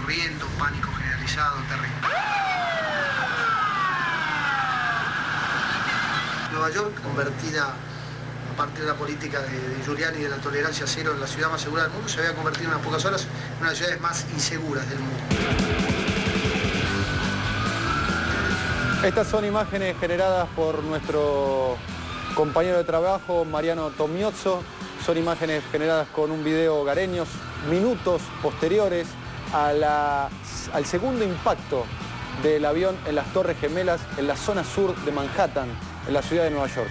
corriendo, pánico generalizado, terrible. Nueva York, convertida a partir de la política de Giuliani y de la tolerancia cero en la ciudad más segura del mundo, se había convertido en unas pocas horas en una de las ciudades más inseguras del mundo. Estas son imágenes generadas por nuestro compañero de trabajo, Mariano Tomiozzo. Son imágenes generadas con un video hogareños, minutos posteriores al segundo impacto del avión en las Torres Gemelas, en la zona sur de Manhattan, en la ciudad de Nueva York.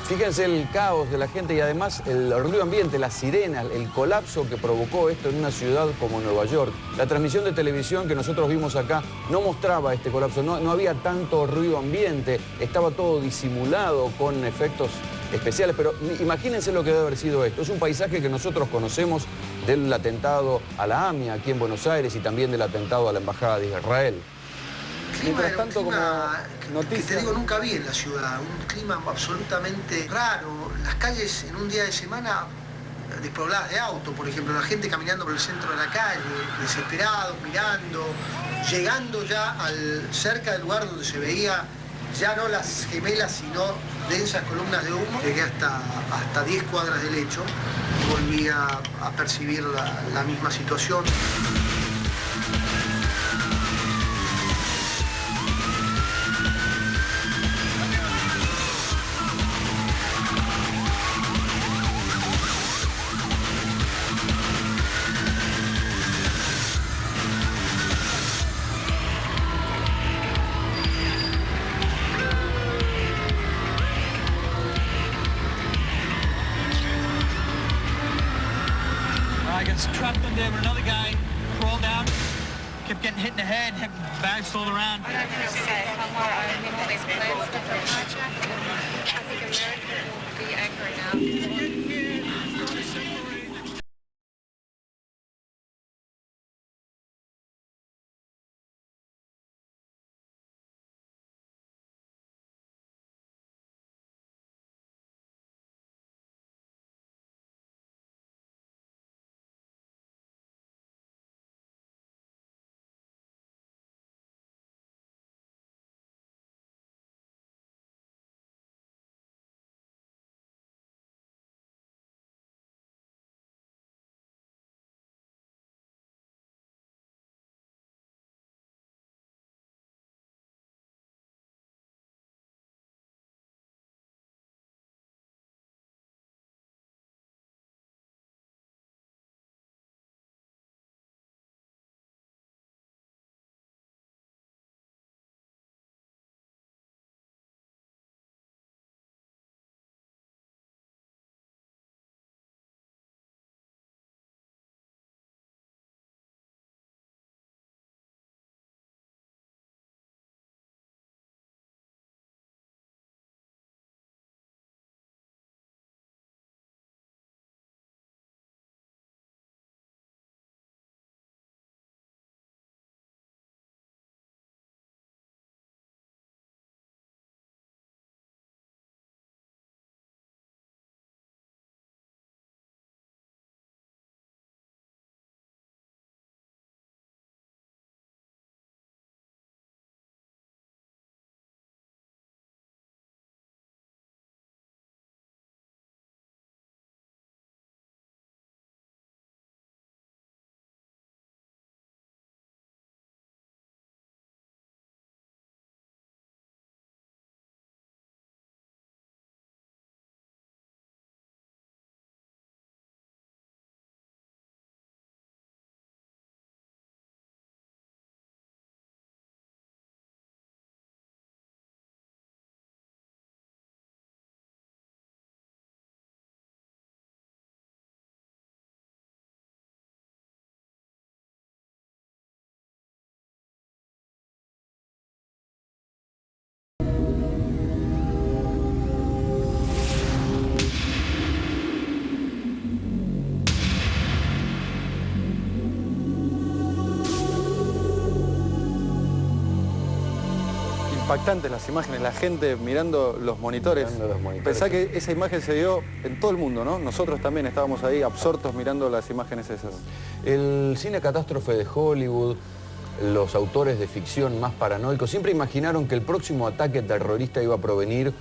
Fíjense el caos de la gente y además el ruido ambiente, las sirenas, el colapso que provocó esto en una ciudad como Nueva York. La transmisión de televisión que nosotros vimos acá no mostraba este colapso, no había tanto ruido ambiente, estaba todo disimulado con efectos especiales, pero imagínense lo que debe haber sido esto. Es un paisaje que nosotros conocemos del atentado a la AMIA aquí en Buenos Aires y también del atentado a la Embajada de Israel. Mientras tanto, como noticia, que te digo, nunca vi en la ciudad, un clima absolutamente raro. Las calles en un día de semana despobladas de autos, por ejemplo, la gente caminando por el centro de la calle, desesperados, mirando, llegando ya cerca del lugar donde se veía ya no las gemelas, sino densas columnas de humo. Llegué hasta 10 cuadras del hecho y volví a percibir la misma situación. I got trapped in there with another guy, crawled out, kept getting hit in the head, had bags sold around. I don't feel safe. I'm more all these plans to I think America will be anchoring out. impactantes las imágenes, la gente mirando los monitores. Pensá que esa imagen se dio en todo el mundo, ¿no? Nosotros también estábamos ahí absortos mirando las imágenes esas. El cine catástrofe de Hollywood, los autores de ficción más paranoicos, siempre imaginaron que el próximo ataque terrorista iba a provenir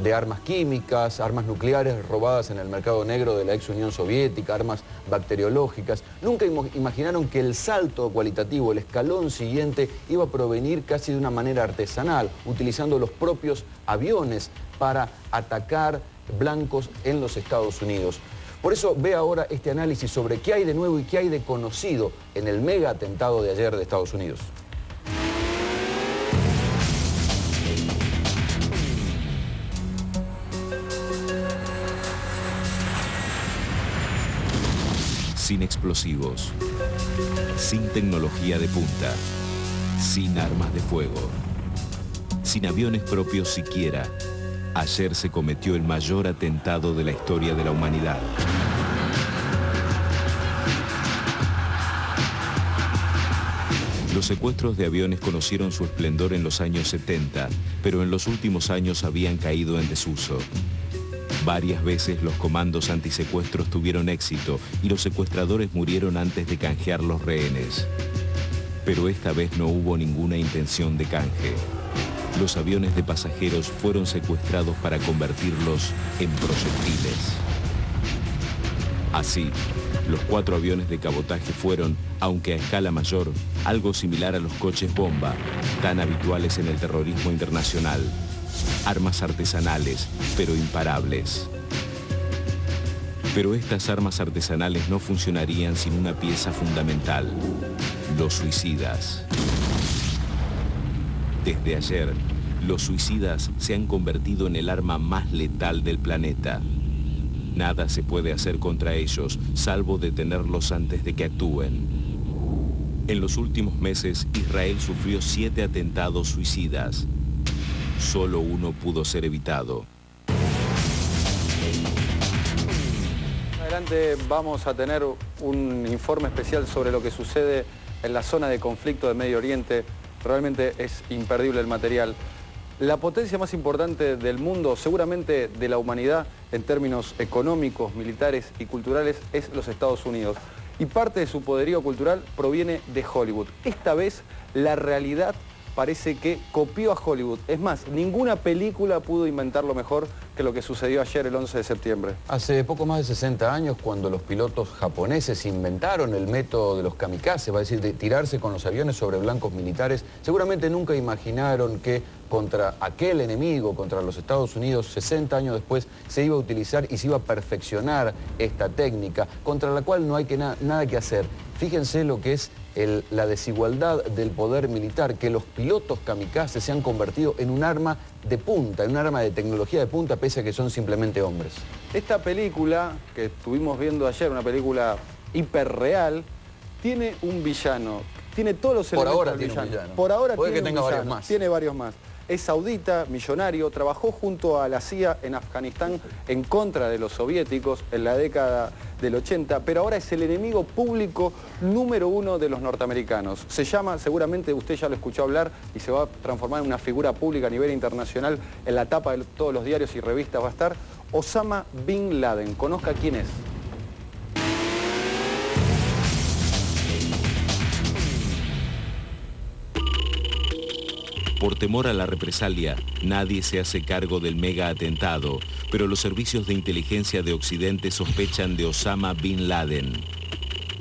de armas químicas, armas nucleares robadas en el mercado negro de la ex Unión Soviética, armas bacteriológicas. Nunca imaginaron que el salto cualitativo, el escalón siguiente, iba a provenir casi de una manera artesanal, utilizando los propios aviones para atacar blancos en los Estados Unidos. Por eso ve ahora este análisis sobre qué hay de nuevo y qué hay de conocido en el mega atentado de ayer de Estados Unidos. Sin explosivos, sin tecnología de punta, sin armas de fuego, sin aviones propios siquiera, ayer se cometió el mayor atentado de la historia de la humanidad. Los secuestros de aviones conocieron su esplendor en los años 70, pero en los últimos años habían caído en desuso. Varias veces los comandos antisecuestros tuvieron éxito y los secuestradores murieron antes de canjear los rehenes. Pero esta vez no hubo ninguna intención de canje. Los aviones de pasajeros fueron secuestrados para convertirlos en proyectiles. Así, los 4 aviones de cabotaje fueron, aunque a escala mayor, algo similar a los coches bomba, tan habituales en el terrorismo internacional. Armas artesanales, pero imparables. Pero estas armas artesanales no funcionarían sin una pieza fundamental: los suicidas. Desde ayer, los suicidas se han convertido en el arma más letal del planeta. Nada se puede hacer contra ellos, salvo detenerlos antes de que actúen. En los últimos meses, Israel sufrió 7 atentados suicidas. Solo uno pudo ser evitado. Adelante vamos a tener un informe especial sobre lo que sucede en la zona de conflicto de Medio Oriente. Realmente es imperdible el material. La potencia más importante del mundo, seguramente de la humanidad, en términos económicos, militares y culturales, es los Estados Unidos. Y parte de su poderío cultural proviene de Hollywood. Esta vez la realidad parece que copió a Hollywood. Es más, ninguna película pudo inventarlo mejor que lo que sucedió ayer el 11 de septiembre. Hace poco más de 60 años, cuando los pilotos japoneses inventaron el método de los kamikazes, va a decir, de tirarse con los aviones sobre blancos militares, seguramente nunca imaginaron que contra aquel enemigo, contra los Estados Unidos, 60 años después, se iba a utilizar y se iba a perfeccionar esta técnica, contra la cual no hay nada que hacer. Fíjense lo que es la desigualdad del poder militar, que los pilotos kamikazes se han convertido en un arma de punta, en un arma de tecnología de punta, pese a que son simplemente hombres. Esta película que estuvimos viendo ayer, una película hiperreal, tiene un villano, tiene todos los elementos del villano. Por ahora puede tiene que tenga varios más. Tiene varios más. Es saudita, millonario, trabajó junto a la CIA en Afganistán en contra de los soviéticos en la década del 80, pero ahora es el enemigo público número 1 de los norteamericanos. Se llama, seguramente usted ya lo escuchó hablar, y se va a transformar en una figura pública a nivel internacional, en la tapa de todos los diarios y revistas va a estar Osama Bin Laden. Conozca quién es. Por temor a la represalia, nadie se hace cargo del mega atentado, pero los servicios de inteligencia de Occidente sospechan de Osama Bin Laden.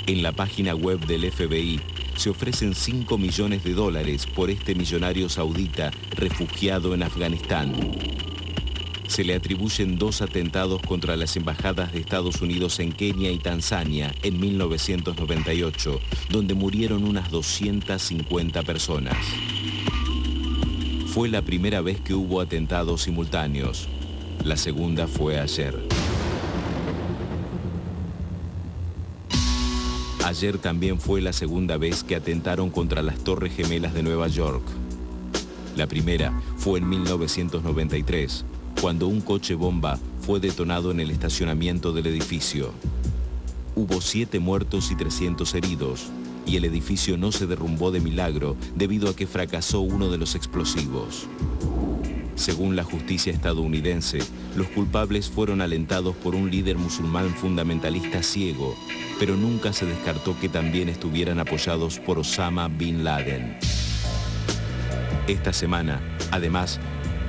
En la página web del FBI se ofrecen $5 millones por este millonario saudita refugiado en Afganistán. Se le atribuyen 2 atentados contra las embajadas de Estados Unidos en Kenia y Tanzania en 1998, donde murieron unas 250 personas. Fue la primera vez que hubo atentados simultáneos. La segunda fue ayer. Ayer también fue la segunda vez que atentaron contra las Torres Gemelas de Nueva York. La primera fue en 1993, cuando un coche bomba fue detonado en el estacionamiento del edificio. Hubo 7 muertos y 300 heridos. y el edificio no se derrumbó de milagro debido a que fracasó uno de los explosivos. Según la justicia estadounidense, los culpables fueron alentados por un líder musulmán fundamentalista ciego, pero nunca se descartó que también estuvieran apoyados por Osama Bin Laden. Esta semana, además,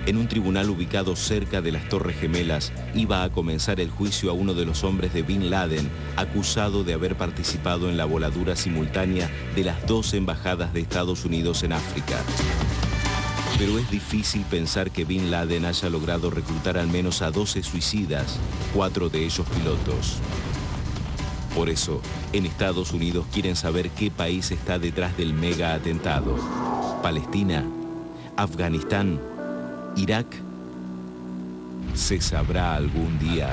en un tribunal ubicado cerca de las Torres Gemelas, iba a comenzar el juicio a uno de los hombres de Bin Laden, acusado de haber participado en la voladura simultánea de las 2 embajadas de Estados Unidos en África. Pero es difícil pensar que Bin Laden haya logrado reclutar al menos a 12 suicidas, 4 de ellos pilotos. Por eso, en Estados Unidos quieren saber qué país está detrás del mega atentado. ¿Palestina? ¿Afganistán? ¿Irak? Se sabrá algún día.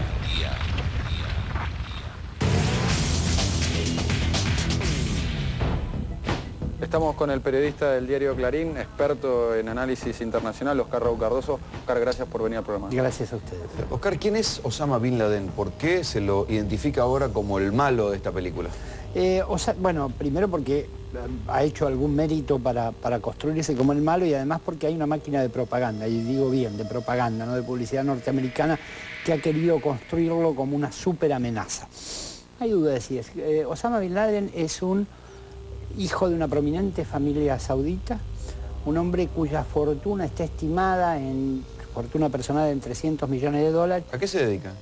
Estamos con el periodista del diario Clarín, experto en análisis internacional, Oscar Raúl Cardoso. Oscar, gracias por venir al programa. Gracias a ustedes. Oscar, ¿quién es Osama Bin Laden? ¿Por qué se lo identifica ahora como el malo de esta película? Bueno, primero porque ha hecho algún mérito para construirse como el malo, y además porque hay una máquina de propaganda, y digo bien, de propaganda, no de publicidad norteamericana, que ha querido construirlo como una súper amenaza. No hay duda de si es. Osama Bin Laden es un hijo de una prominente familia saudita, un hombre cuya fortuna está estimada en fortuna personal en $300 millones. ¿A qué se dedica?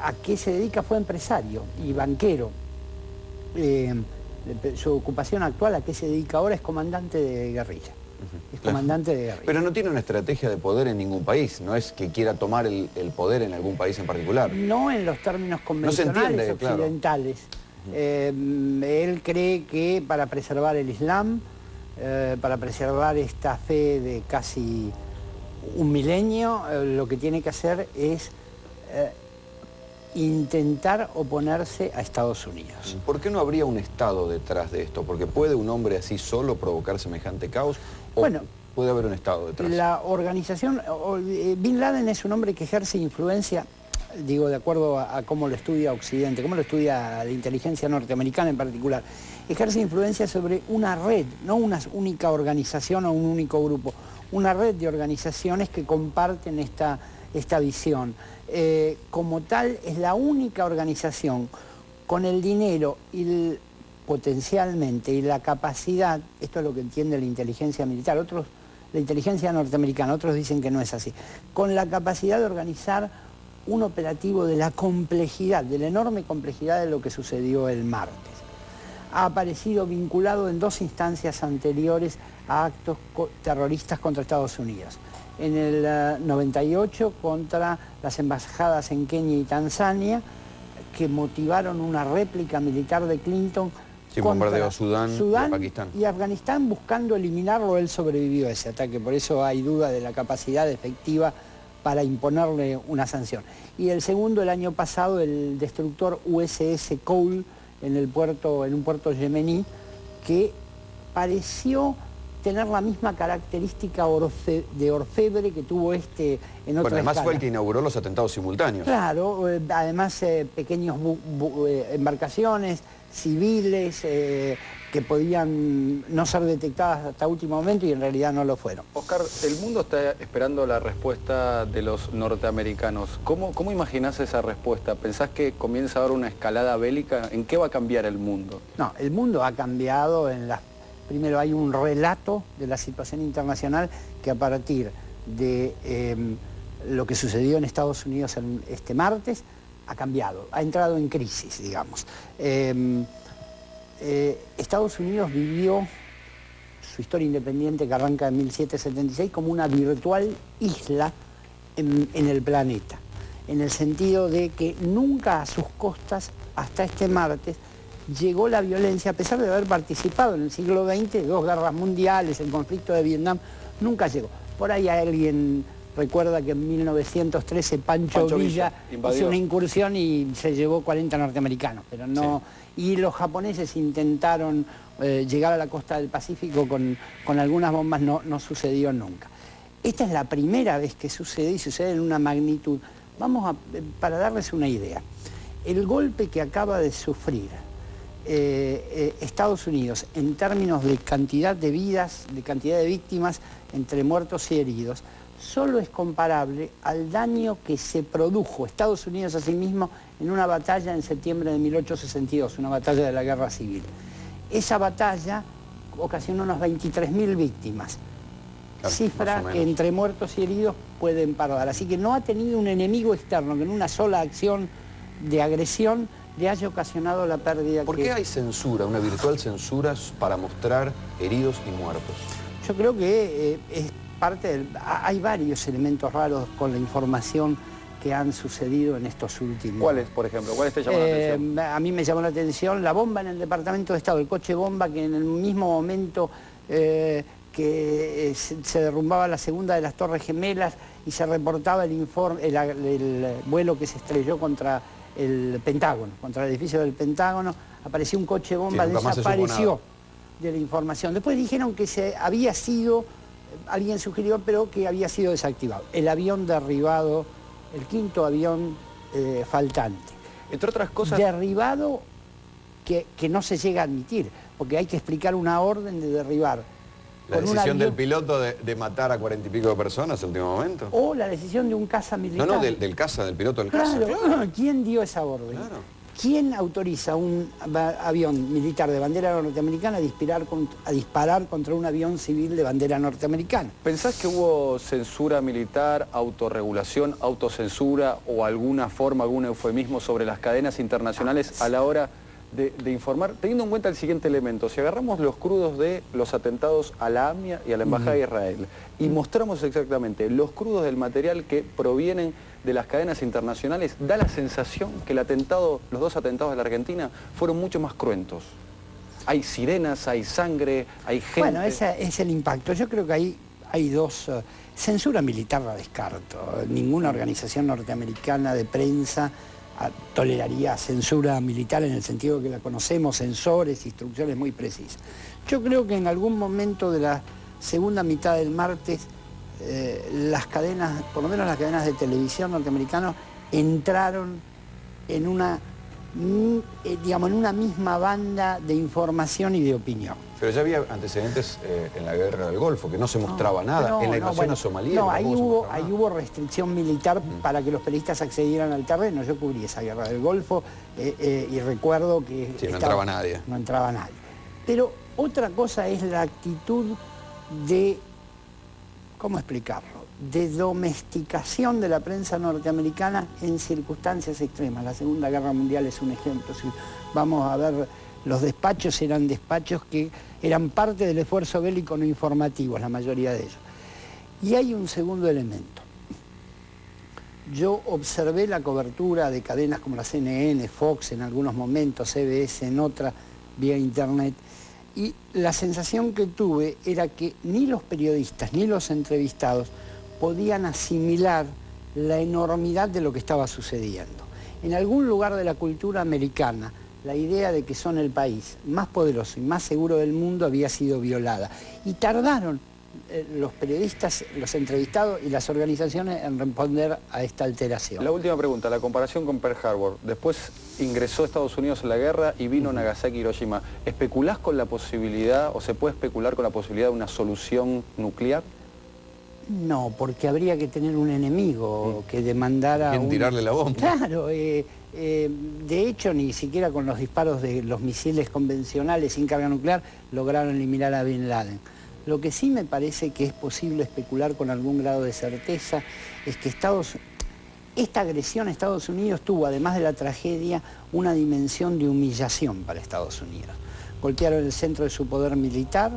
¿A qué se dedica? Fue empresario y banquero. Su ocupación actual, ¿a qué se dedica ahora? Es comandante de guerrilla. Es comandante de guerrilla. Pero no tiene una estrategia de poder en ningún país, no es que quiera tomar el poder en algún país en particular. No en los términos convencionales, occidentales. Claro. Él cree que para preservar el Islam, para preservar esta fe de casi un milenio, lo que tiene que hacer es intentar oponerse a Estados Unidos. ¿Por qué no habría un Estado detrás de esto? ¿Porque puede un hombre así solo provocar semejante caos? ¿O bueno, puede haber un Estado detrás? La organización... Bin Laden es un hombre que ejerce influencia, digo, de acuerdo a cómo lo estudia Occidente, cómo lo estudia la inteligencia norteamericana en particular. Ejerce influencia sobre una red, no una única organización o un único grupo, una red de organizaciones que comparten esta visión. Como tal, es la única organización con el dinero y potencialmente y la capacidad, esto es lo que entiende la inteligencia militar, otros, la inteligencia norteamericana, otros dicen que no es así, con la capacidad de organizar un operativo de la complejidad, de la enorme complejidad de lo que sucedió el martes. Ha aparecido vinculado en 2 instancias anteriores a actos terroristas contra Estados Unidos. En el 98 contra las embajadas en Kenia y Tanzania, que motivaron una réplica militar de Clinton contra Sudán y Pakistán y Afganistán, buscando eliminarlo. Él sobrevivió a ese ataque, por eso hay duda de la capacidad efectiva para imponerle una sanción. Y el segundo, el año pasado, el destructor USS Cole en un puerto yemení, que pareció tener la misma característica de orfebre que tuvo en otra escala. Además fue el que inauguró los atentados simultáneos. Claro, además pequeños embarcaciones civiles que podían no ser detectadas hasta último momento y en realidad no lo fueron. Oscar, el mundo está esperando la respuesta de los norteamericanos. ¿Cómo imaginás esa respuesta? ¿Pensás que comienza a haber una escalada bélica? ¿En qué va a cambiar el mundo? No, el mundo ha cambiado en las... Primero hay un relato de la situación internacional que a partir de lo que sucedió en Estados Unidos este martes ha cambiado, ha entrado en crisis, digamos. Estados Unidos vivió su historia independiente, que arranca en 1776, como una virtual isla en el planeta, en el sentido de que nunca a sus costas, hasta este martes, llegó la violencia, a pesar de haber participado en el siglo XX, 2 guerras mundiales, el conflicto de Vietnam, nunca llegó. Por ahí alguien recuerda que en 1913 Pancho Villa hizo una incursión y se llevó 40 norteamericanos, pero no... Sí. Y los japoneses intentaron llegar a la costa del Pacífico con algunas bombas, no sucedió nunca. Esta es la primera vez que sucede, y sucede en una magnitud. Para darles una idea, el golpe que acaba de sufrir Estados Unidos, en términos de cantidad de vidas, de cantidad de víctimas entre muertos y heridos, solo es comparable al daño que se produjo Estados Unidos a sí mismo en una batalla en septiembre de 1862, una batalla de la Guerra Civil. Esa batalla ocasionó unas 23.000 víctimas, claro, cifra que entre muertos y heridos puede emparar. Así que no ha tenido un enemigo externo que en una sola acción de agresión le haya ocasionado la pérdida. ¿Por qué hay censura, una virtual censura para mostrar heridos y muertos? Yo creo que es parte del... Hay varios elementos raros con la información que han sucedido en estos últimos... ¿Cuáles, por ejemplo? ¿Cuáles te llaman la atención? A mí me llamó la atención la bomba en el Departamento de Estado, el coche bomba que en el mismo momento que se derrumbaba la segunda de las Torres Gemelas y se reportaba el vuelo que se estrelló contra el Pentágono, contra el edificio del Pentágono, apareció un coche bomba, sí, desapareció de la información. Después dijeron que había sido, alguien sugirió, pero que había sido desactivado. El avión derribado, el quinto avión faltante. Entre otras cosas... Derribado que no se llega a admitir, porque hay que explicar una orden de derribar. La decisión del piloto de matar a 40 y pico de personas en el último momento. O la decisión de un caza militar. No, del piloto del caza. Claro. ¿Quién dio esa orden? Claro. ¿Quién autoriza a un avión militar de bandera norteamericana a disparar contra un avión civil de bandera norteamericana? ¿Pensás que hubo censura militar, autorregulación, autocensura o alguna forma, algún eufemismo sobre las cadenas internacionales a la hora de informar, teniendo en cuenta el siguiente elemento? Si agarramos los crudos de los atentados a la AMIA y a la Embajada de Israel y mostramos exactamente los crudos del material que provienen de las cadenas internacionales, da la sensación que los dos atentados de la Argentina fueron mucho más cruentos. Hay sirenas, hay sangre, hay gente... Bueno, ese es el impacto. Yo creo que hay dos... censura militar la descarto. Ninguna organización norteamericana de prensa toleraría censura militar en el sentido que la conocemos, censores, instrucciones muy precisas. Yo creo que en algún momento de la segunda mitad del martes, las cadenas, por lo menos las cadenas de televisión norteamericanas, entraron en una misma banda de información y de opinión. Pero ya había antecedentes en la guerra del Golfo, que no se mostraba nada, en la invasión a Somalia. No, ahí hubo restricción militar para que los periodistas accedieran al terreno. Yo cubrí esa guerra del Golfo y recuerdo que... Sí, no entraba nadie. No entraba nadie. Pero otra cosa es la actitud de... ¿Cómo explicarlo? De domesticación de la prensa norteamericana en circunstancias extremas. La Segunda Guerra Mundial es un ejemplo. Si vamos a ver, los despachos eran despachos que eran parte del esfuerzo bélico no informativo, la mayoría de ellos. Y hay un segundo elemento. Yo observé la cobertura de cadenas como la CNN, Fox en algunos momentos, CBS en otra, vía internet, y la sensación que tuve era que ni los periodistas ni los entrevistados podían asimilar la enormidad de lo que estaba sucediendo. En algún lugar de la cultura americana, la idea de que son el país más poderoso y más seguro del mundo había sido violada. Y tardaron los periodistas, los entrevistados y las organizaciones en responder a esta alteración. La última pregunta, la comparación con Pearl Harbor. Después ingresó Estados Unidos en la guerra y vino Nagasaki y Hiroshima. ¿Especulás con la posibilidad, o se puede especular con la posibilidad de una solución nuclear? No, porque habría que tener un enemigo que demandara... ¿Quién tirarle la bomba? Claro, de hecho ni siquiera con los disparos de los misiles convencionales sin carga nuclear lograron eliminar a Bin Laden. Lo que sí me parece que es posible especular con algún grado de certeza es que esta agresión a Estados Unidos tuvo, además de la tragedia, una dimensión de humillación para Estados Unidos. Golpearon el centro de su poder militar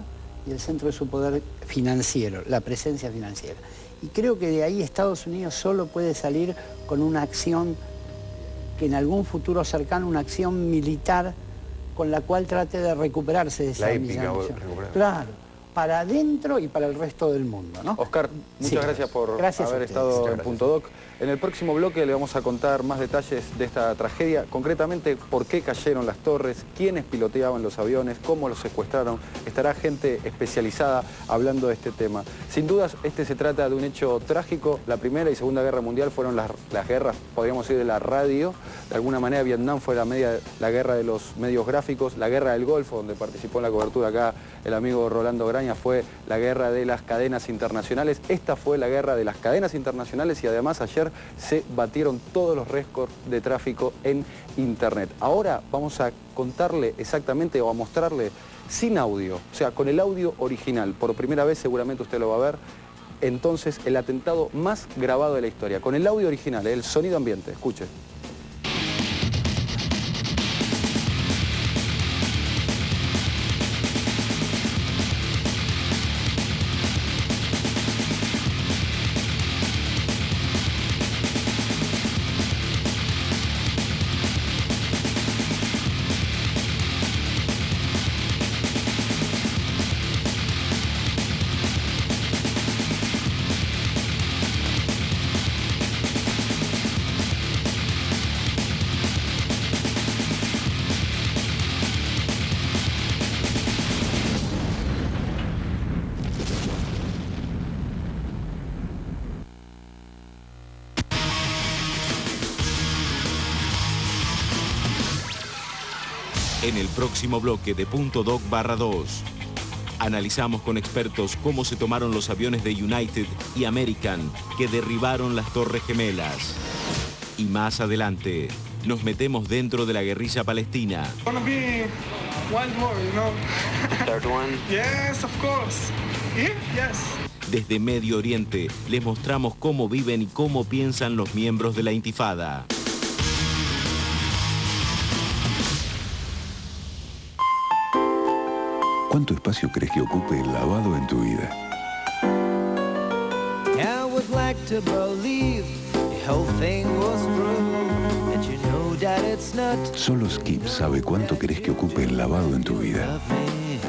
y el centro de su poder financiero, la presencia financiera. Y creo que de ahí Estados Unidos solo puede salir con una acción que en algún futuro cercano, una acción militar con la cual trate de recuperarse de esa humillación. Claro, para adentro y para el resto del mundo, ¿no? Oscar, muchas gracias por haber estado en Punto Doc. En el próximo bloque le vamos a contar más detalles de esta tragedia, concretamente por qué cayeron las torres, quiénes piloteaban los aviones, cómo los secuestraron. Estará gente especializada hablando de este tema. Sin dudas, se trata de un hecho trágico. La Primera y Segunda Guerra Mundial fueron las guerras, podríamos decir, de la radio. De alguna manera, Vietnam fue la guerra de los medios gráficos. La guerra del Golfo, donde participó en la cobertura acá el amigo Rolando Graña, fue la guerra de las cadenas internacionales. Esta fue la guerra de las cadenas internacionales y además ayer se batieron todos los récords de tráfico en Internet. Ahora vamos a contarle exactamente o a mostrarle sin audio, o sea, con el audio original. Por primera vez seguramente usted lo va a ver. Entonces, el atentado más grabado de la historia, con el audio original, el sonido ambiente. Escuche. En el próximo bloque de Punto Doc/2, analizamos con expertos cómo se tomaron los aviones de United y American que derribaron las Torres Gemelas. Y más adelante, nos metemos dentro de la guerrilla palestina. Desde Medio Oriente, les mostramos cómo viven y cómo piensan los miembros de la Intifada. ¿Cuánto espacio crees que ocupe el lavado en tu vida? Solo Skip sabe cuánto crees que ocupe el lavado en tu vida.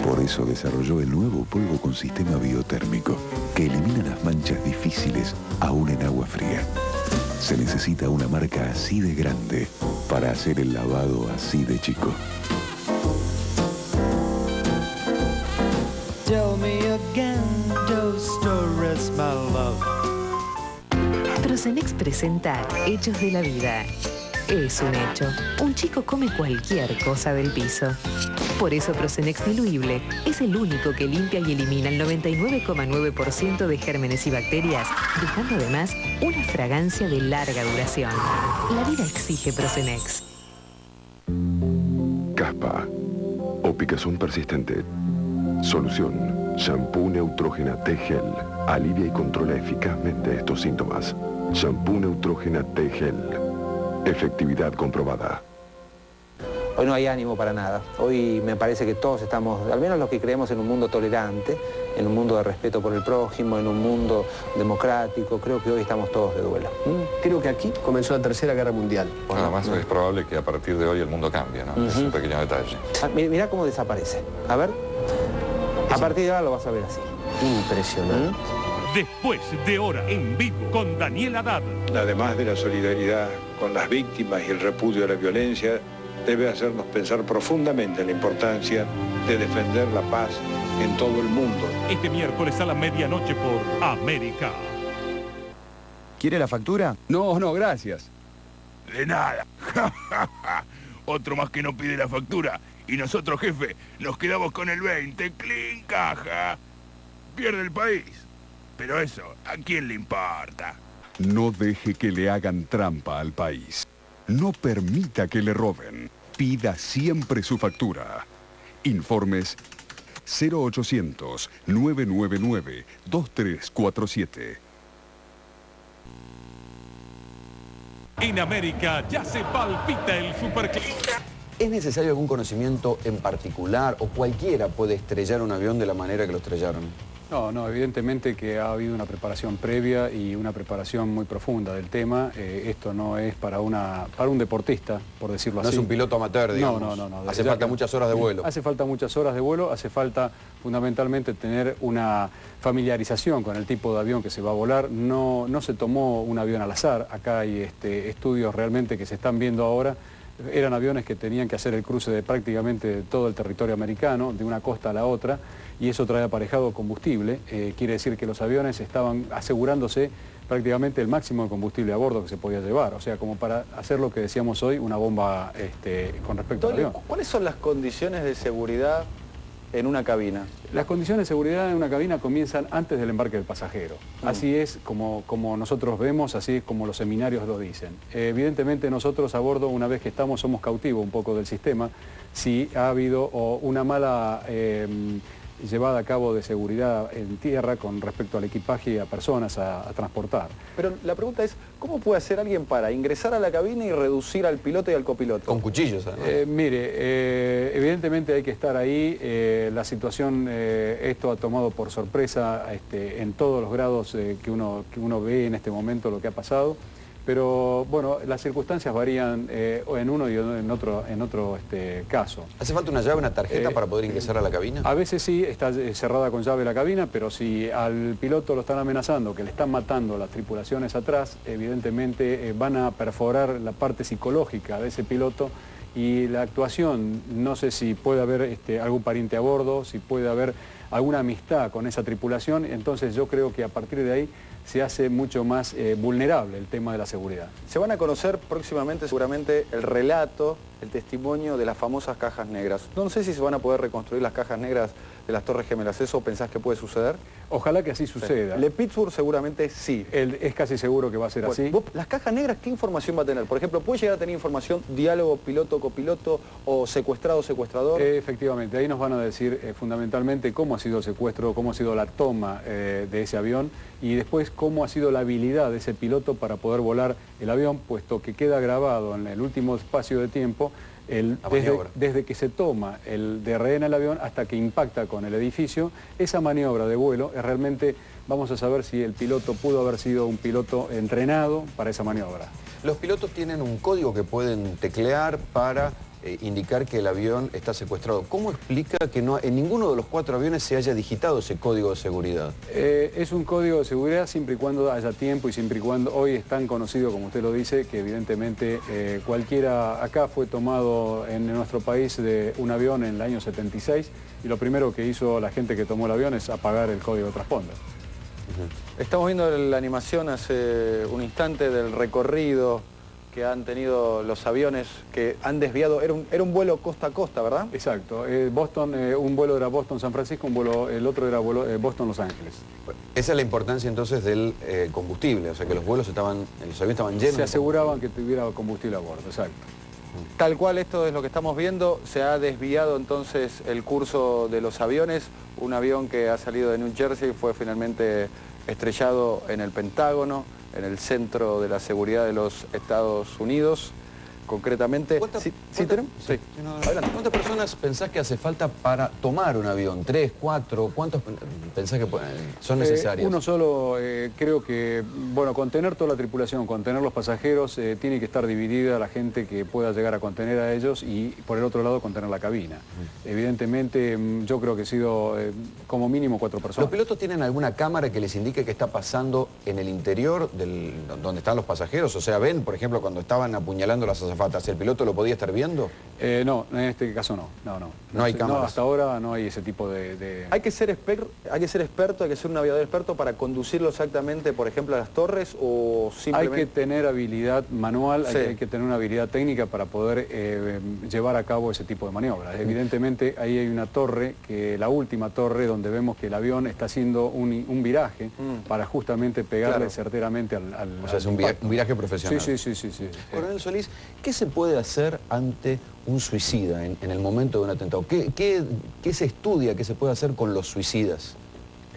Por eso desarrolló el nuevo polvo con sistema biotérmico, que elimina las manchas difíciles aún en agua fría. Se necesita una marca así de grande para hacer el lavado así de chico. Procenex presenta Hechos de la Vida. Es un hecho. Un chico come cualquier cosa del piso. Por eso Procenex diluible es el único que limpia y elimina el 99,9% de gérmenes y bacterias, dejando además una fragancia de larga duración. La vida exige Procenex. Caspa o picazón persistente. Solución. Shampoo Neutrogena T-Gel. Alivia y controla eficazmente estos síntomas. Shampoo Neutrogena T-Gel. Efectividad comprobada. Hoy no hay ánimo para nada. Hoy me parece que todos estamos, al menos los que creemos en un mundo tolerante, en un mundo de respeto por el prójimo, en un mundo democrático, creo que hoy estamos todos de duelo. Creo que aquí comenzó la Tercera Guerra Mundial. Bueno, además es probable que a partir de hoy el mundo cambie, ¿no? Es un pequeño detalle. Mirá cómo desaparece. A ver. A partir de ahora lo vas a ver así. Impresionante. Después de Hora en Vivo con Daniel Haddad. Además de la solidaridad con las víctimas y el repudio a la violencia, debe hacernos pensar profundamente en la importancia de defender la paz en todo el mundo. Este miércoles a la medianoche por América. ¿Quiere la factura? No, gracias. De nada. Otro más que no pide la factura. Y nosotros, jefe, nos quedamos con el 20. ¡Clean, caja! Pierde el país. Pero eso, ¿a quién le importa? No deje que le hagan trampa al país. No permita que le roben. Pida siempre su factura. Informes 0800-999-2347. En América ya se palpita el superclínica. ¿Es necesario algún conocimiento en particular o cualquiera puede estrellar un avión de la manera que lo estrellaron? No, evidentemente que ha habido una preparación previa y una preparación muy profunda del tema. Esto no es para un deportista, por decirlo así. No es un piloto amateur, digamos. No. Hace falta muchas horas de vuelo. Hace falta muchas horas de vuelo, hace falta fundamentalmente tener una familiarización con el tipo de avión que se va a volar. No se tomó un avión al azar. Acá hay estudios realmente que se están viendo ahora. Eran aviones que tenían que hacer el cruce de prácticamente todo el territorio americano, de una costa a la otra, y eso trae aparejado combustible. Quiere decir que los aviones estaban asegurándose prácticamente el máximo de combustible a bordo que se podía llevar, o sea, como para hacer lo que decíamos hoy, una bomba con respecto al avión. ¿Cuáles son las condiciones de seguridad en una cabina? Las condiciones de seguridad en una cabina comienzan antes del embarque del pasajero. Así es como nosotros vemos, así es como los seminarios lo dicen. Evidentemente nosotros a bordo, una vez que estamos, somos cautivos un poco del sistema. Si ha habido una mala llevada a cabo de seguridad en tierra con respecto al equipaje y a personas a transportar. Pero la pregunta es, ¿cómo puede hacer alguien para ingresar a la cabina y reducir al piloto y al copiloto? Con cuchillos, además. Evidentemente hay que estar ahí. La situación, esto ha tomado por sorpresa en todos los grados que uno ve en este momento lo que ha pasado. Pero bueno, las circunstancias varían en uno y en otro caso. ¿Hace falta una llave, una tarjeta para poder ingresar a la cabina? A veces sí, está cerrada con llave la cabina, pero si al piloto lo están amenazando, que le están matando las tripulaciones atrás, evidentemente van a perforar la parte psicológica de ese piloto y la actuación, no sé si puede haber algún pariente a bordo, si puede haber alguna amistad con esa tripulación, entonces yo creo que a partir de ahí se hace mucho más vulnerable el tema de la seguridad. Se van a conocer próximamente seguramente el relato, el testimonio de las famosas cajas negras. No sé si se van a poder reconstruir las cajas negras de las Torres Gemelas. ¿Eso pensás que puede suceder? Ojalá que así suceda. Le Pittsburgh seguramente sí. Es casi seguro que va a ser así. ¿Las cajas negras qué información va a tener? Por ejemplo, ¿puede llegar a tener información diálogo piloto-copiloto o secuestrado-secuestrador? Efectivamente, ahí nos van a decir fundamentalmente cómo ha sido el secuestro, cómo ha sido la toma de ese avión y después cómo ha sido la habilidad de ese piloto para poder volar el avión, puesto que queda grabado en el último espacio de tiempo desde que se toma de rehén el avión hasta que impacta con el edificio. Esa maniobra de vuelo es realmente, vamos a saber si el piloto pudo haber sido un piloto entrenado para esa maniobra. Los pilotos tienen un código que pueden teclear para indicar que el avión está secuestrado. ¿Cómo explica que en ninguno de los 4 aviones se haya digitado ese código de seguridad? Es un código de seguridad siempre y cuando haya tiempo y siempre y cuando hoy es tan conocido como usted lo dice, que evidentemente cualquiera acá fue tomado en nuestro país de un avión en el año 76 y lo primero que hizo la gente que tomó el avión es apagar el código de transponder. Estamos viendo la animación hace un instante del recorrido que han tenido los aviones que han desviado, era un vuelo costa a costa, ¿verdad? Exacto, un vuelo era Boston-San Francisco, el otro era Boston-Los Ángeles. Esa es la importancia entonces del combustible, o sea que los aviones estaban llenos. Se aseguraban que tuviera combustible a bordo, exacto. Tal cual esto es lo que estamos viendo, se ha desviado entonces el curso de los aviones, un avión que ha salido de New Jersey fue finalmente estrellado en el Pentágono, en el centro de la seguridad de los Estados Unidos, concretamente. ¿Cuántas personas pensás que hace falta para tomar un avión? ¿3, 4? ¿Cuántos pensás que son necesarios? Uno solo, creo que, bueno, contener toda la tripulación, contener los pasajeros, tiene que estar dividida la gente que pueda llegar a contener a ellos y por el otro lado contener la cabina. Evidentemente yo creo que he sido como mínimo 4 personas. ¿Los pilotos tienen alguna cámara que les indique qué está pasando en el interior donde están los pasajeros? O sea, ven, por ejemplo, cuando estaban apuñalando las azafatas, ¿el piloto lo podía estar viendo? No, en este caso no. No hay cámaras. No, hasta ahora no hay ese tipo de... ¿Hay que ser experto, hay que ser un aviador experto para conducirlo exactamente, por ejemplo, a las torres o simplemente...? Hay que tener habilidad manual, sí. hay que tener una habilidad técnica para poder llevar a cabo ese tipo de maniobras. Evidentemente ahí hay una torre, la última torre, donde vemos que el avión está haciendo un viraje para justamente pegarle certeramente al O sea, es un viraje profesional. Sí. Coronel Solís, ¿qué se puede hacer ante un suicida en el momento de un atentado? ¿Qué se estudia, qué se puede hacer con los suicidas?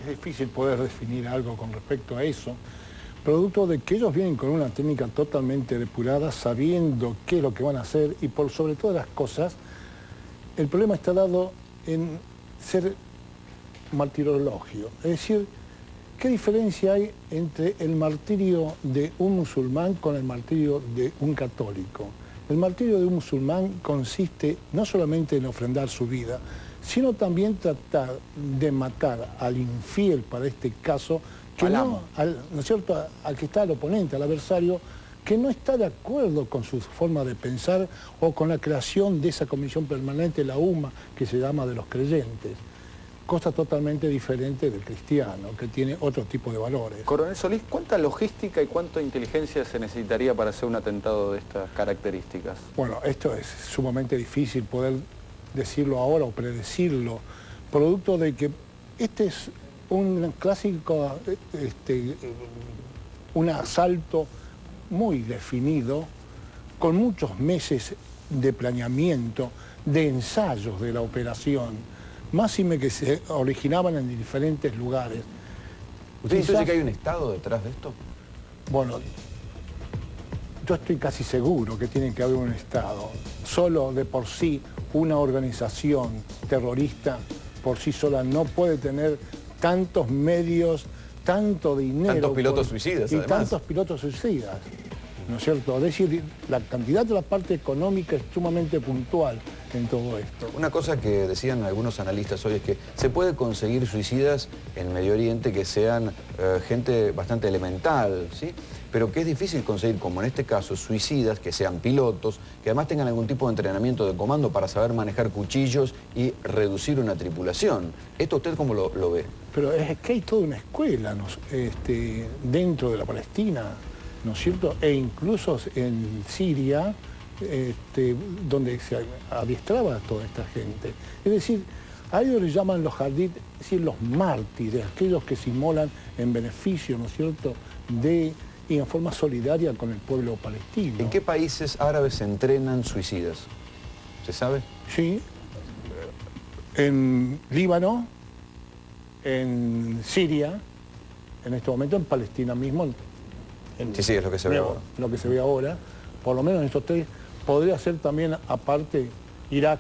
Es difícil poder definir algo con respecto a eso, producto de que ellos vienen con una técnica totalmente depurada, sabiendo qué es lo que van a hacer y por sobre todas las cosas, el problema está dado en ser martirologio. Es decir, ¿qué diferencia hay entre el martirio de un musulmán con el martirio de un católico? El martirio de un musulmán consiste no solamente en ofrendar su vida, sino también tratar de matar al infiel, para este caso, que ¿no es cierto?, al que está al oponente, al adversario, que no está de acuerdo con su forma de pensar o con la creación de esa comisión permanente, la UMA, que se llama de los creyentes. Cosa totalmente diferente del cristiano, que tiene otro tipo de valores. Coronel Solís, ¿cuánta logística y cuánta inteligencia se necesitaría para hacer un atentado de estas características? Bueno, esto es sumamente difícil poder decirlo ahora o predecirlo, producto de que este es un clásico, un asalto muy definido, con muchos meses de planeamiento, de ensayos de la operación, máxime que se originaban en diferentes lugares. ¿Usted dice que hay un Estado detrás de esto? Bueno, yo estoy casi seguro que tiene que haber un Estado. Solo de por sí una organización terrorista por sí sola no puede tener tantos medios, tanto dinero. Tantos pilotos suicidas, y además. tantos pilotos suicidas, ¿no es cierto? Es decir, la cantidad de la parte económica es sumamente puntual en todo esto. Una cosa que decían algunos analistas hoy es que se puede conseguir suicidas en Medio Oriente que sean gente bastante elemental, ¿sí? Pero que es difícil conseguir, como en este caso, suicidas que sean pilotos, que además tengan algún tipo de entrenamiento de comando para saber manejar cuchillos y reducir una tripulación. ¿Esto usted cómo lo ve? Pero es que hay toda una escuela, ¿no? Dentro de la Palestina, ¿no es cierto? E incluso en Siria, donde se adiestraba a toda esta gente. Es decir, a ellos les llaman los hadith, es decir, los mártires, aquellos que se inmolan en beneficio, ¿no es cierto?, y en forma solidaria con el pueblo palestino. ¿En qué países árabes se entrenan suicidas? ¿Se sabe? Sí, en Líbano, en Siria, en este momento en Palestina mismo. Sí, es lo que se ve ahora. Lo que se ve ahora, por lo menos en estos tres. Podría ser también, aparte, Irak,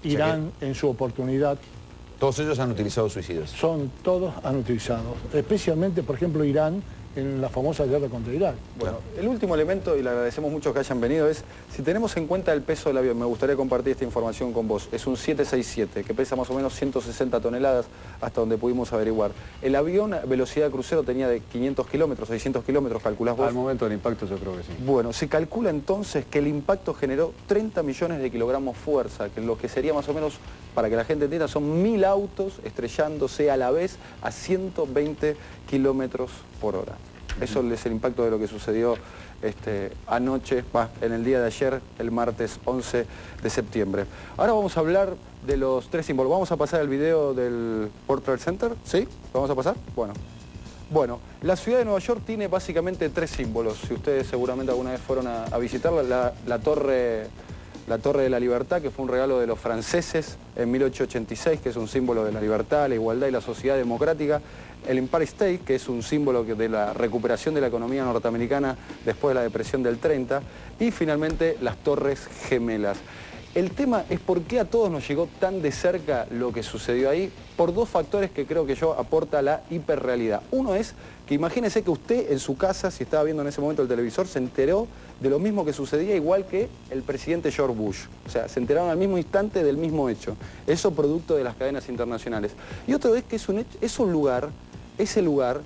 Irán en su oportunidad. ¿Todos ellos han utilizado suicidas? Todos han utilizado, especialmente, por ejemplo, Irán, en la famosa guerra contra Irak. Bueno, el último elemento, y le agradecemos mucho que hayan venido, es, si tenemos en cuenta el peso del avión, me gustaría compartir esta información con vos, es un 767, que pesa más o menos 160 toneladas, hasta donde pudimos averiguar. El avión, velocidad de crucero, tenía de 500 kilómetros, 600 kilómetros, calculás vos. Al momento del impacto yo creo que sí. Bueno, se calcula entonces que el impacto generó 30 millones de kilogramos fuerza, que lo que sería más o menos, para que la gente entienda, son 1000 autos estrellándose a la vez a 120 kilómetros por hora. Eso es el impacto de lo que sucedió anoche, en el día de ayer, el martes 11 de septiembre. Ahora vamos a hablar de los tres símbolos. ¿Vamos a pasar el video del World Trade Center? ¿Sí? ¿Lo vamos a pasar? Bueno, la ciudad de Nueva York tiene básicamente tres símbolos. Si ustedes seguramente alguna vez fueron a visitarla, la Torre de la Libertad, que fue un regalo de los franceses en 1886, que es un símbolo de la libertad, la igualdad y la sociedad democrática. El Empire State, que es un símbolo de la recuperación de la economía norteamericana después de la depresión del 30. Y finalmente las Torres Gemelas. El tema es por qué a todos nos llegó tan de cerca lo que sucedió ahí, por dos factores que creo que aporta la hiperrealidad. Uno es que imagínese que usted en su casa, si estaba viendo en ese momento el televisor, se enteró de lo mismo que sucedía, igual que el presidente George Bush. O sea, se enteraron al mismo instante del mismo hecho. Eso producto de las cadenas internacionales. Y otro es que es un lugar, ese lugar,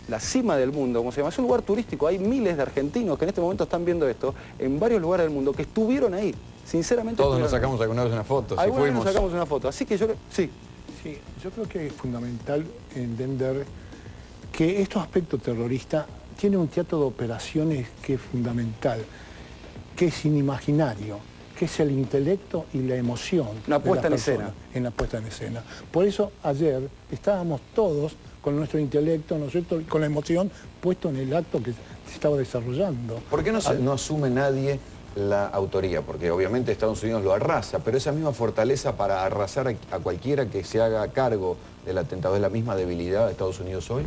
la cima del mundo, como se llama, es un lugar turístico. Hay miles de argentinos que en este momento están viendo esto en varios lugares del mundo que estuvieron ahí. Sinceramente... Todos nos sacamos alguna vez una foto, si fuimos. Nos sacamos una foto, así que yo... Sí, yo creo que es fundamental entender que estos aspectos terroristas tienen un teatro de operaciones que es fundamental, que es inimaginario, que es el intelecto y la emoción. Una puesta en escena. En la puesta en escena. Por eso ayer estábamos todos con nuestro intelecto, ¿no es cierto?, con la emoción puesto en el acto que se estaba desarrollando. ¿Por qué no asume nadie la autoría? Porque obviamente Estados Unidos lo arrasa, pero esa misma fortaleza para arrasar a cualquiera que se haga cargo del atentado, ¿es la misma debilidad de Estados Unidos hoy?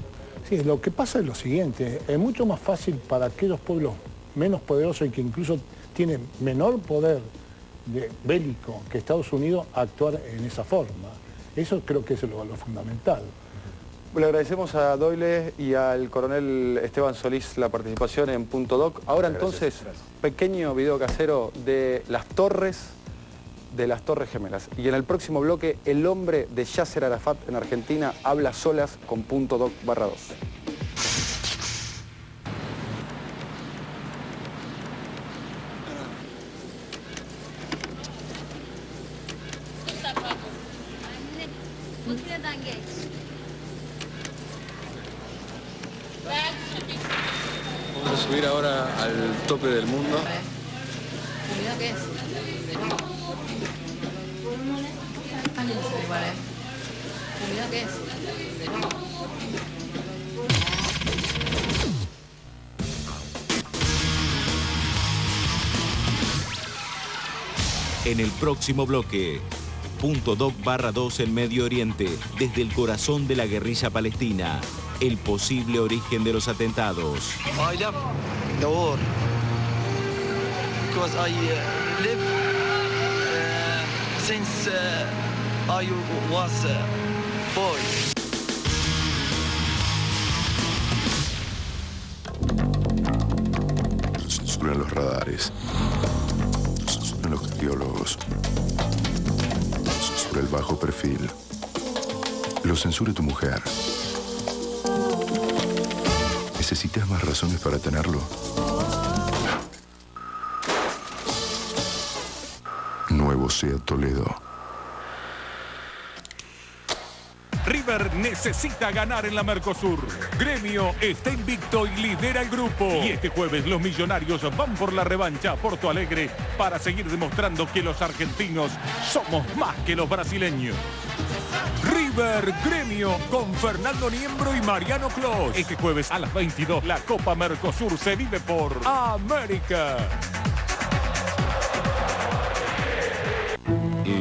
Sí, lo que pasa es lo siguiente, es mucho más fácil para aquellos pueblos menos poderosos y que incluso tienen menor poder bélico que Estados Unidos actuar en esa forma. Eso creo que es lo fundamental. Le agradecemos a Doyle y al coronel Esteban Solís la participación en Punto Doc. Ahora entonces, pequeño video casero de las Torres Gemelas. Y en el próximo bloque, el hombre de Yasser Arafat en Argentina habla solas con Punto Doc/2. Vamos a subir ahora al tope del mundo. ¿Cuidado qué es? ¿Cuidado qué es? En el próximo bloque, Punto Doc/2 en Medio Oriente, desde el corazón de la guerrilla palestina, el posible origen de los atentados. I love the war because I live since I was boy. Censuran los radares. Censuran los cardiólogos. Censura el bajo perfil. Lo censura tu mujer. ¿Necesitas más razones para tenerlo? Nuevo Seat Toledo. River necesita ganar en la Mercosur. Gremio está invicto y lidera el grupo. Y este jueves los millonarios van por la revancha a Porto Alegre para seguir demostrando que los argentinos somos más que los brasileños. River Gremio con Fernando Niembro y Mariano Clos. Este jueves a las 22 la Copa Mercosur se vive por América.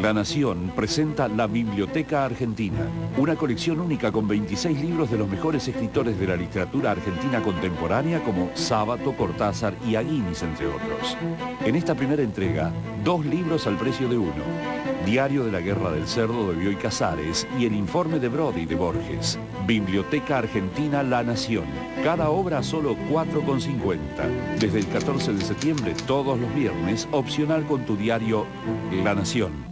La Nación presenta La Biblioteca Argentina, una colección única con 26 libros de los mejores escritores de la literatura argentina contemporánea como Sábato, Cortázar y Aguinis, entre otros. En esta primera entrega, 2 libros al precio de uno. Diario de la Guerra del Cerdo de Bioy Casares y el informe de Brody de Borges. Biblioteca Argentina La Nación. Cada obra a solo 4,50. Desde el 14 de septiembre, todos los viernes, opcional con tu diario La Nación.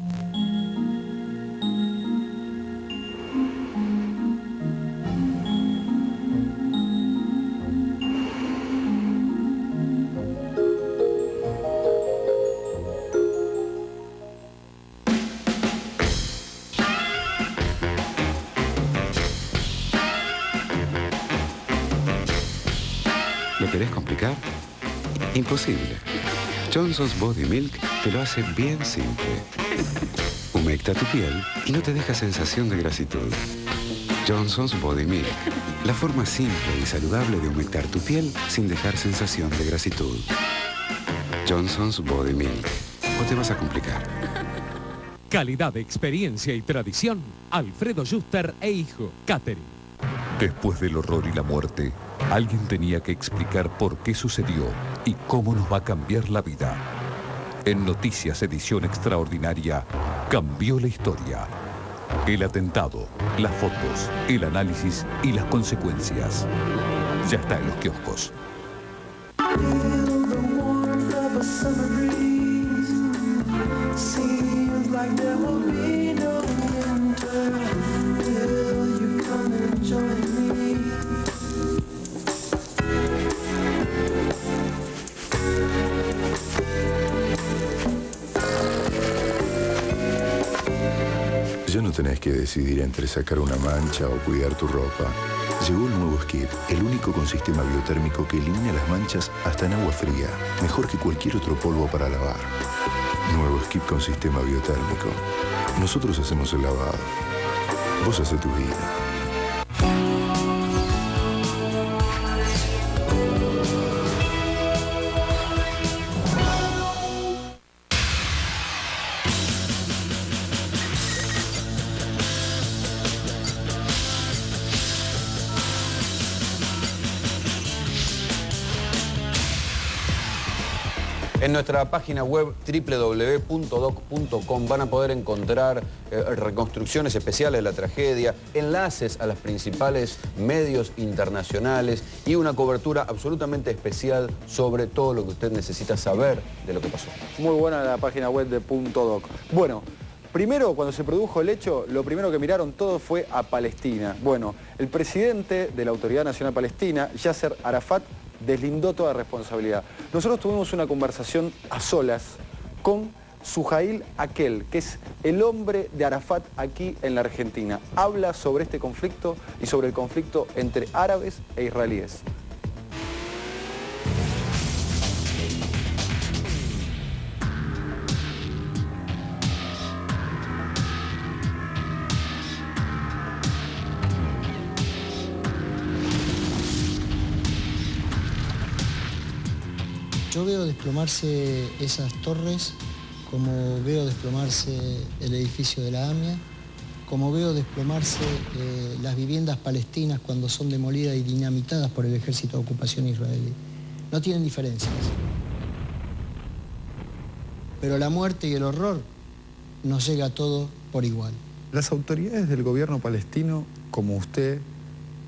¿Lo querés complicar? Imposible. Johnson's Body Milk te lo hace bien simple. Humecta tu piel y no te deja sensación de grasitud. Johnson's Body Milk. La forma simple y saludable de humectar tu piel sin dejar sensación de grasitud. Johnson's Body Milk. ¿O te vas a complicar? Calidad, experiencia y tradición. Alfredo Juster e Hijo. Catering. Después del horror y la muerte, alguien tenía que explicar por qué sucedió y cómo nos va a cambiar la vida. En Noticias Edición Extraordinaria, cambió la historia. El atentado, las fotos, el análisis y las consecuencias. Ya está en los kioscos. Ya no tenés que decidir entre sacar una mancha o cuidar tu ropa. Llegó el nuevo Skip, el único con sistema biotérmico que elimina las manchas hasta en agua fría, mejor que cualquier otro polvo para lavar. Nuevo Skip con sistema biotérmico. Nosotros hacemos el lavado. Vos haces tu vida. En nuestra página web www.doc.com van a poder encontrar reconstrucciones especiales de la tragedia, enlaces a los principales medios internacionales y una cobertura absolutamente especial sobre todo lo que usted necesita saber de lo que pasó. Muy buena la página web de .doc. Bueno, primero, cuando se produjo el hecho, lo primero que miraron todos fue a Palestina. Bueno, el presidente de la Autoridad Nacional Palestina, Yasser Arafat, deslindó toda responsabilidad. Nosotros tuvimos una conversación a solas con Suhail Akel, que es el hombre de Arafat aquí en la Argentina. Habla sobre este conflicto y sobre el conflicto entre árabes e israelíes. Yo veo desplomarse esas torres, como veo desplomarse el edificio de la AMIA, como veo desplomarse las viviendas palestinas cuando son demolidas y dinamitadas por el ejército de ocupación israelí. No tienen diferencias. Pero la muerte y el horror nos llega a todos por igual. Las autoridades del gobierno palestino, como usted,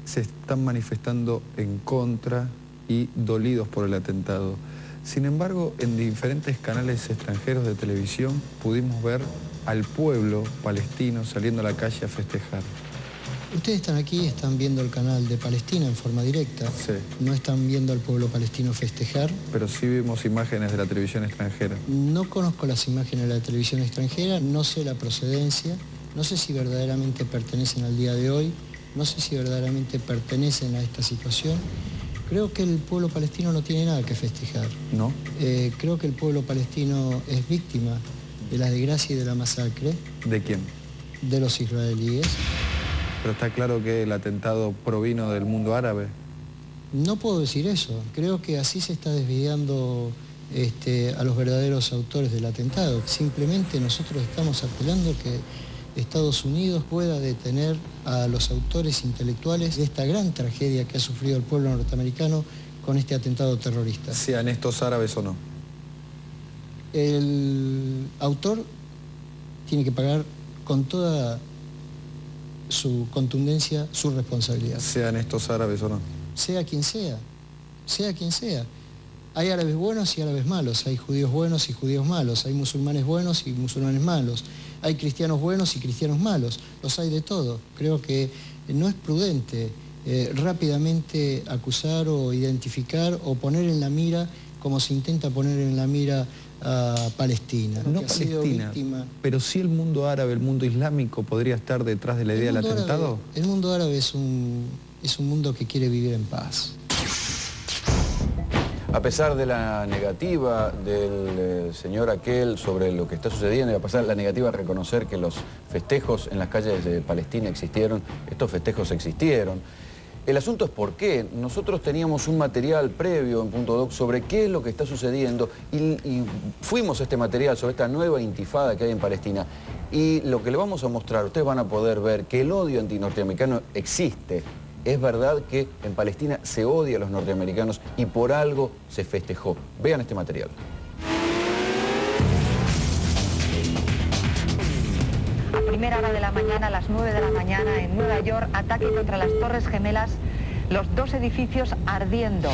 se están manifestando en contra y dolidos por el atentado. Sin embargo, en diferentes canales extranjeros de televisión pudimos ver al pueblo palestino saliendo a la calle a festejar. Ustedes están aquí, están viendo el canal de Palestina en forma directa. Sí. No están viendo al pueblo palestino festejar. Pero sí vimos imágenes de la televisión extranjera. No conozco las imágenes de la televisión extranjera, no sé la procedencia, no sé si verdaderamente pertenecen al día de hoy, no sé si verdaderamente pertenecen a esta situación. Creo que el pueblo palestino no tiene nada que festejar. ¿No? Creo que el pueblo palestino es víctima de la desgracia y de la masacre. ¿De quién? De los israelíes. Pero está claro que el atentado provino del mundo árabe. No puedo decir eso. Creo que así se está desviando a los verdaderos autores del atentado. Simplemente nosotros estamos apelando que Estados Unidos pueda detener a los autores intelectuales de esta gran tragedia que ha sufrido el pueblo norteamericano con este atentado terrorista. Sean estos árabes o no. El autor tiene que pagar con toda su contundencia su responsabilidad. Sean estos árabes o no. Sea quien sea, sea quien sea. Hay árabes buenos y árabes malos, hay judíos buenos y judíos malos, hay musulmanes buenos y musulmanes malos, hay cristianos buenos y cristianos malos, los hay de todo. Creo que no es prudente rápidamente acusar o identificar o poner en la mira, como se intenta poner en la mira a Palestina. No que ha sido Palestina, víctima. pero sí el mundo árabe, el mundo islámico podría estar detrás de la idea del atentado. El mundo árabe es un mundo que quiere vivir en paz. A pesar de la negativa del señor Akel sobre lo que está sucediendo y a pesar de la negativa a reconocer que los festejos en las calles de Palestina existieron, estos festejos existieron. El asunto es por qué. Nosotros teníamos un material previo en .doc sobre qué es lo que está sucediendo y fuimos a este material sobre esta nueva intifada que hay en Palestina. Y lo que le vamos a mostrar, ustedes van a poder ver que el odio antinorteamericano existe. Es verdad que en Palestina se odia a los norteamericanos y por algo se festejó. Vean este material. A primera hora de la mañana, a las 9 de la mañana, en Nueva York, ataque contra las Torres Gemelas, los dos edificios ardiendo.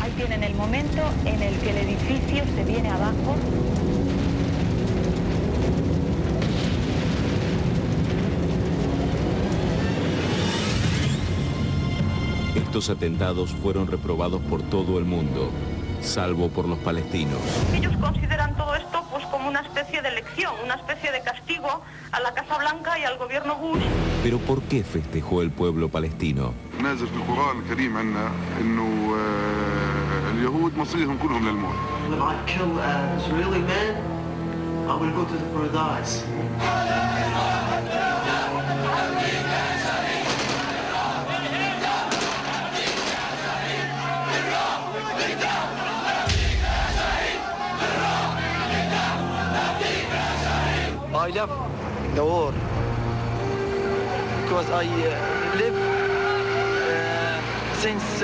Ahí tienen el momento en el que el edificio se viene abajo. Estos atentados fueron reprobados por todo el mundo, salvo por los palestinos. Ellos consideran todo esto pues como una especie de lección, una especie de castigo a la Casa Blanca y al gobierno Bush. Pero ¿por qué festejó el pueblo palestino? نازل في القرآن الكريم عنا إنه اليهود مصيرهم كلهم للموت. If I kill an Israeli man, I will go to the paradise. I love the war because I live since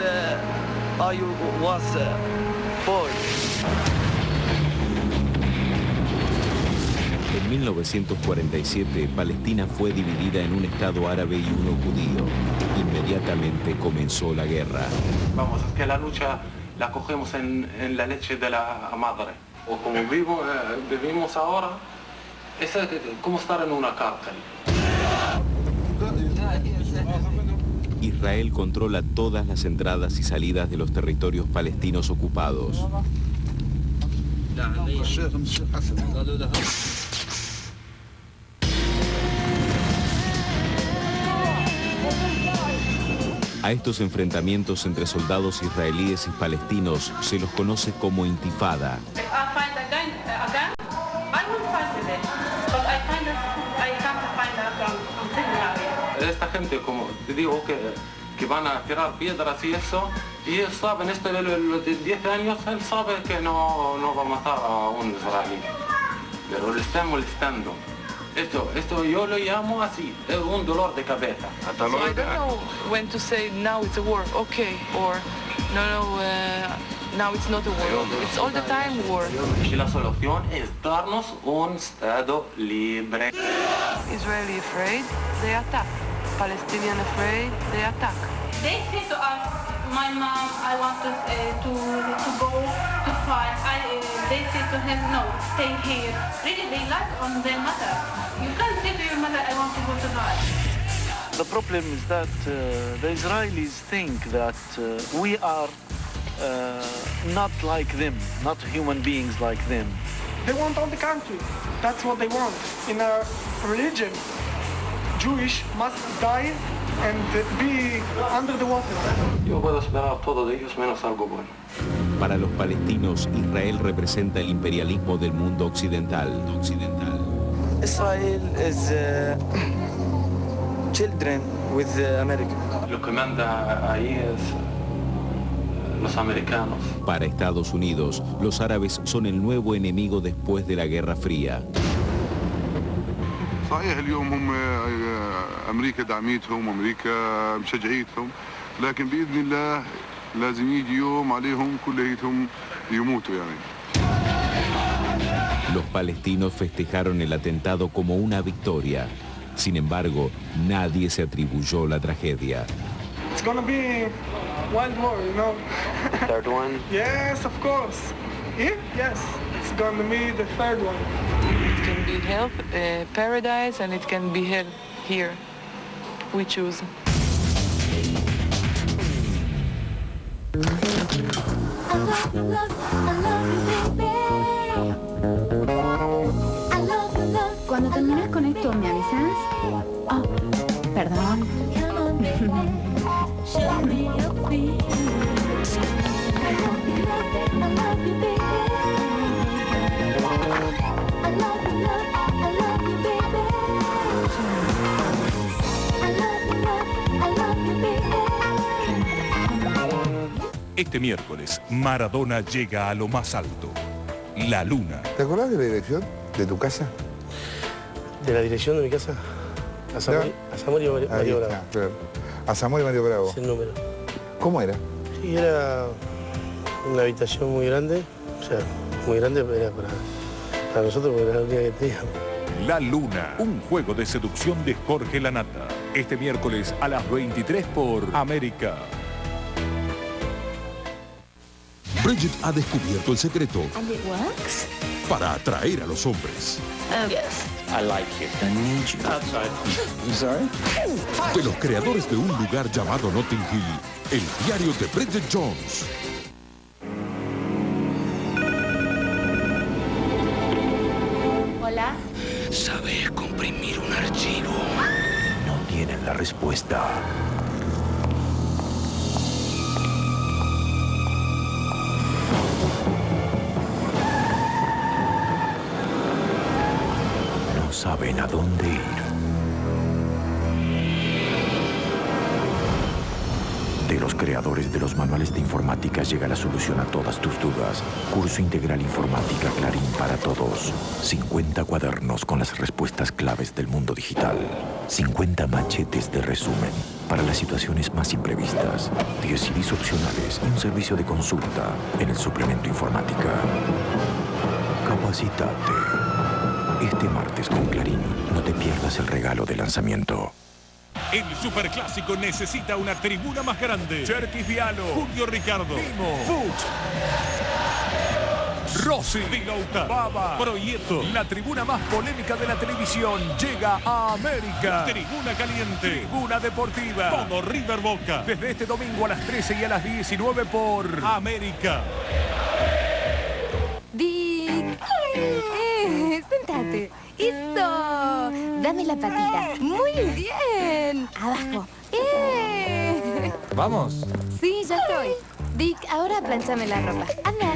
I was born. En 1947, Palestina fue dividida en un Estado árabe y uno judío. Inmediatamente comenzó la guerra. Vamos, es que la lucha la cogemos en la leche de la madre. O como vivimos ahora, es como estar en una cárcel. Israel controla todas las entradas y salidas de los territorios palestinos ocupados. A estos enfrentamientos entre soldados israelíes y palestinos se los conoce como intifada. Esta gente, como te digo, que van a tirar piedras y eso, y ellos saben, de 10 años, él sabe que no va a matar a un israelí, pero le está molestando. Esto yo lo llamo así, es un dolor de cabeza. So I don't know when to say now it's a war, okay, or now it's not a war. It's all the time war. Y la solución es darnos un Estado libre. Israeli afraid, they attack. Palestinian afraid, they attack. They say to us, my mom, I want to go to fight. They say to him, no, stay here. Really, they like on their mother. You can't say to your mother, I want to go to fight. The problem is that the Israelis think that we are not like them, not human beings like them. They want all the country. That's what they want. In a religion, Jewish must die and be under the water. Yo puedo esperar todo de ellos menos algo bueno. Para los palestinos, Israel representa el imperialismo del mundo occidental. Israel is children with America. Lo que manda ahí es los americanos. Para Estados Unidos, los árabes son el nuevo enemigo después de la Guerra Fría. صحيح اليوم هم أمريكا دعميتهم وأمريكا مشجعيتهم لكن بإذن الله لازم يجي يوم عليهم كلهم يموتوا يعني. Los palestinos festejaron el atentado como una victoria. Sin embargo, nadie se atribuyó la tragedia. It's gonna be wild war, you know. The third one? Yes, of course. Yeah? Yes, it's gonna be the third one. It can be hell, paradise, and it can be hell here. We choose. Cuando termines con esto, ¿me avisas? Oh, perdón. Este miércoles, Maradona llega a lo más alto, la Luna. ¿Te acordás de la dirección de tu casa? ¿De la dirección de mi casa? A Zamora y Mario Bravo. Claro. A Zamora y Mario Bravo. Es el número. ¿Cómo era? Sí, era una habitación muy grande. O sea, muy grande era para nosotros porque era la única que teníamos. La Luna, un juego de seducción de Jorge Lanata. Este miércoles a las 23 por América. Bridget ha descubierto el secreto And it works? para atraer a los hombres. Oh, yes. I like it. I need you. Outside. I'm sorry? De los creadores de un lugar llamado Notting Hill, el diario de Bridget Jones. Hola. ¿Sabes comprimir un archivo? No tienen la respuesta. No saben a dónde ir. De los creadores de los manuales de informática llega la solución a todas tus dudas. Curso Integral Informática Clarín para todos. 50 cuadernos con las respuestas claves del mundo digital. 50 machetes de resumen para las situaciones más imprevistas. 10 CDs opcionales y un servicio de consulta en el suplemento Informática. Capacitate. Este martes con Clarín, no te pierdas el regalo de lanzamiento. El Superclásico necesita una tribuna más grande. Cherkis Vialo, Julio Ricardo, Mimo, Fuchs, Rossi, Vigauta, Baba, Proyecto. La tribuna más polémica de la televisión llega a América. Tribuna caliente, tribuna deportiva. Todo River Boca. Desde este domingo a las 13 y a las 19 por América. Dick. Sentate. Eso. Dame la patita. Muy bien. Abajo. ¿Vamos? Sí, ya estoy. Dick, ahora planchame la ropa. Anda.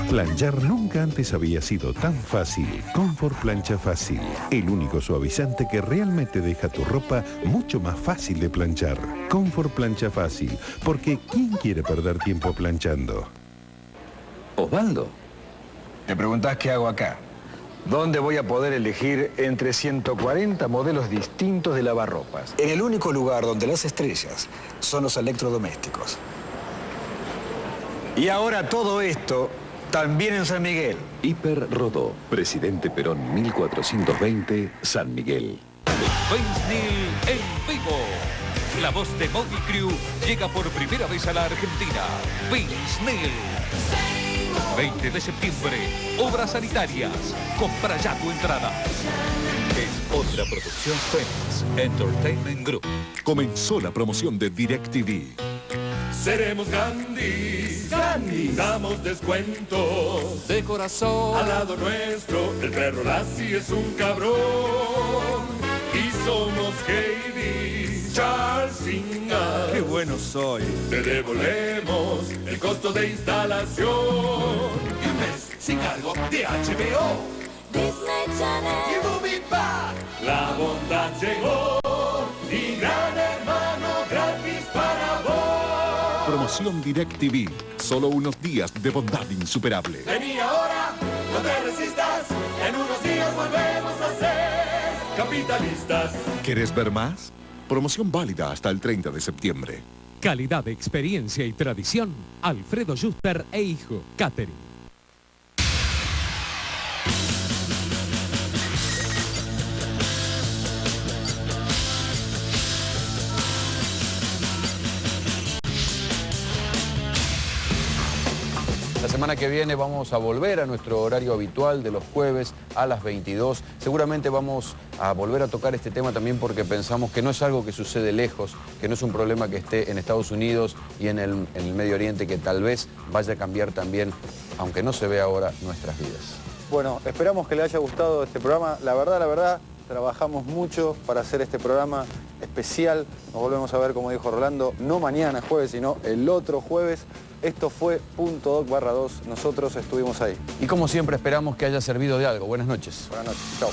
Planchar nunca antes había sido tan fácil. Comfort Plancha Fácil. El único suavizante que realmente deja tu ropa mucho más fácil de planchar. Comfort Plancha Fácil. Porque ¿quién quiere perder tiempo planchando? Osvaldo, te preguntás qué hago acá. ¿Dónde voy a poder elegir entre 140 modelos distintos de lavarropas? En el único lugar donde las estrellas son los electrodomésticos. Y ahora todo esto también en San Miguel. Hiper Rodó, Presidente Perón 1420, San Miguel. Vince Neil en vivo. La voz de Motley Crue llega por primera vez a la Argentina. Vince Neil. 20 de septiembre, Obras Sanitarias. Compra ya tu entrada. Es otra producción Phoenix Entertainment Group. Comenzó la promoción de DirecTV. Seremos Gandhi, Gandhi, damos descuentos de corazón. Al lado nuestro, el perro Lassie es un cabrón. Y somos Heidi, Charles Singa. ¡Qué bueno soy! Te devolvemos el costo de instalación. Y un mes sin cargo de HBO. Disney Channel. Y Movie Pack. La bondad llegó. Y Gran Hermano gratis para vos. Promoción DirecTV. Solo unos días de bondad insuperable. Vení ahora, no te resistas. En unos días volvemos a ser capitalistas. ¿Querés ver más? Promoción válida hasta el 30 de septiembre. Calidad, experiencia y tradición. Alfredo Juster e Hijo. Catering. La semana que viene vamos a volver a nuestro horario habitual de los jueves a las 22. Seguramente vamos a volver a tocar este tema también porque pensamos que no es algo que sucede lejos, que no es un problema que esté en Estados Unidos y en el Medio Oriente, que tal vez vaya a cambiar también, aunque no se ve ahora, nuestras vidas. Bueno, esperamos que le haya gustado este programa. La verdad, trabajamos mucho para hacer este programa especial. Nos volvemos a ver, como dijo Rolando, no mañana jueves, sino el otro jueves. Esto fue .doc/2. Nosotros estuvimos ahí. Y como siempre esperamos que haya servido de algo. Buenas noches. Buenas noches. Chao.